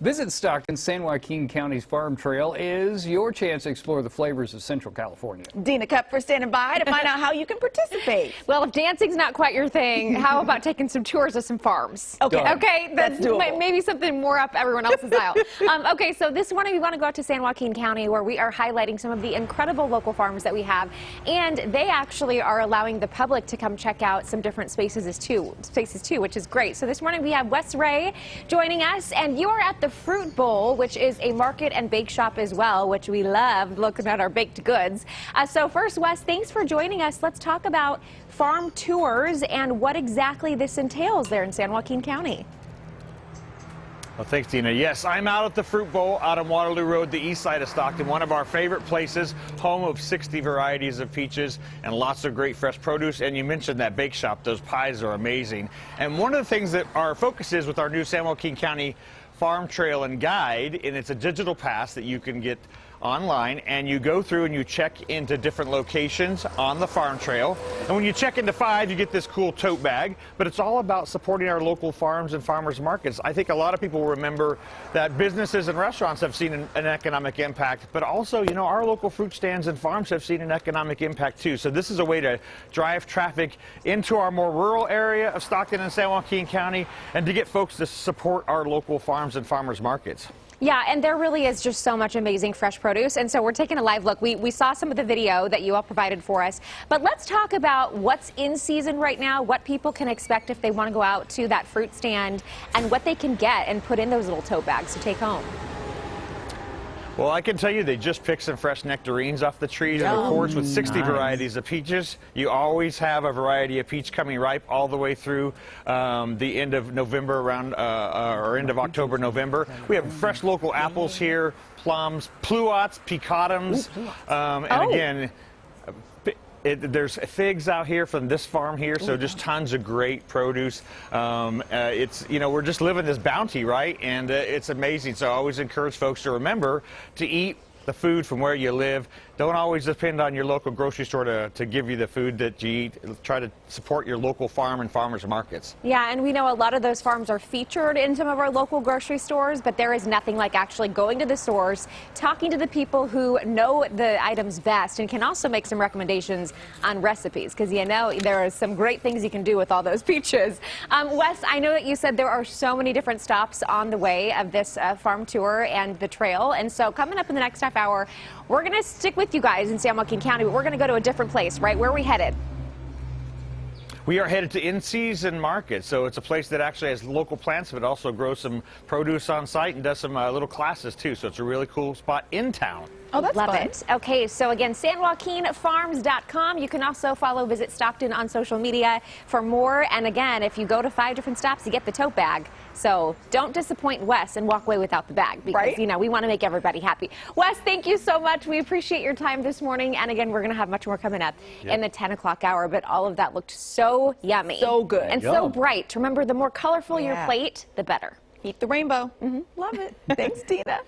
Visit Stockton. San Joaquin County's Farm Trail is your chance to explore the flavors of Central California. Dina Cup standing by to find out how you can participate. Well, if dancing's not quite your thing, how about taking some tours of some farms? Okay. Okay, that's maybe something more up everyone else's aisle. Okay, so this morning we want to go out to San Joaquin County, where we are highlighting some of the incredible local farms that we have, and they actually are allowing the public to come check out some different spaces too, which is great. So this morning we have Wes Ray joining us, and you are at the Fruit Bowl, which is a market and bake shop as well, which we love looking at our baked goods. So first, Wes, thanks for joining us. Let's talk about farm tours and what exactly this entails there in San Joaquin County. Well, thanks, Dina. Yes, I'm out at the Fruit Bowl out on Waterloo Road, the east side of Stockton, one of our favorite places, home of 60 varieties of peaches and lots of great fresh produce. And you mentioned that bake shop. Those pies are amazing. And one of the things that our focus is with our new San Joaquin County Farm Trail and Guide, and it's a digital pass that you can get online, and you go through and you check into different locations on the farm trail. And when you check into 5, you get this cool tote bag, but it's all about supporting our local farms and farmers markets. I think a lot of people remember that businesses and restaurants have seen an economic impact, but also, you know, our local fruit stands and farms have seen an economic impact too. So this is a way to drive traffic into our more rural area of Stockton and San Joaquin County, and to get folks to support our local farms and farmers markets. Yeah, and there really is just so much amazing fresh produce, and so we're taking a live look. We saw some of the video that you all provided for us, but let's talk about what's in season right now, what people can expect if they want to go out to that fruit stand, and what they can get and put in those little tote bags to take home. Well, I can tell you they just picked some fresh nectarines off the trees, and of course with 60 varieties of peaches, you always have a variety of peach coming ripe all the way through the end of November, around or end of October, November. We have fresh local apples here, plums, pluots, pecatums, and again, there's figs out here from this farm here, so just tons of great produce. It's, you know, we're just living this bounty, right? And it's amazing. So I always encourage folks to remember to eat the food from where you live. Don't always depend on your local grocery store to give you the food that you eat. Try to support your local farm and farmers markets. Yeah, and we know a lot of those farms are featured in some of our local grocery stores, but there is nothing like actually going to the stores, talking to the people who know the items best, and can also make some recommendations on recipes, because you know there are some great things you can do with all those peaches. Wes, I know that you said there are so many different stops on the way of this farm tour and the trail, and so coming up in the next half hour, we're going to stick with you guys in San Joaquin County, but we're going to go to a different place, right? Where are we headed? We are headed to In-Season Market, so it's a place that actually has local plants, but also grows some produce on site and does some little classes too, so it's a really cool spot in town. Oh, that's Love it. Okay, so again, SanJoaquinFarms.com. You can also Visit Stockton on social media for more. And again, if you go to 5 different stops, you get the tote bag. So don't disappoint Wes and walk away without the bag, because, you know, we want to make everybody happy. Wes, thank you so much. We appreciate your time this morning. And again, we're going to have much more coming up in the 10 o'clock hour, but all of that looked so yummy. So good. And so bright. Remember, the more colorful your plate, the better. Eat the rainbow. Love it. Thanks, Tina.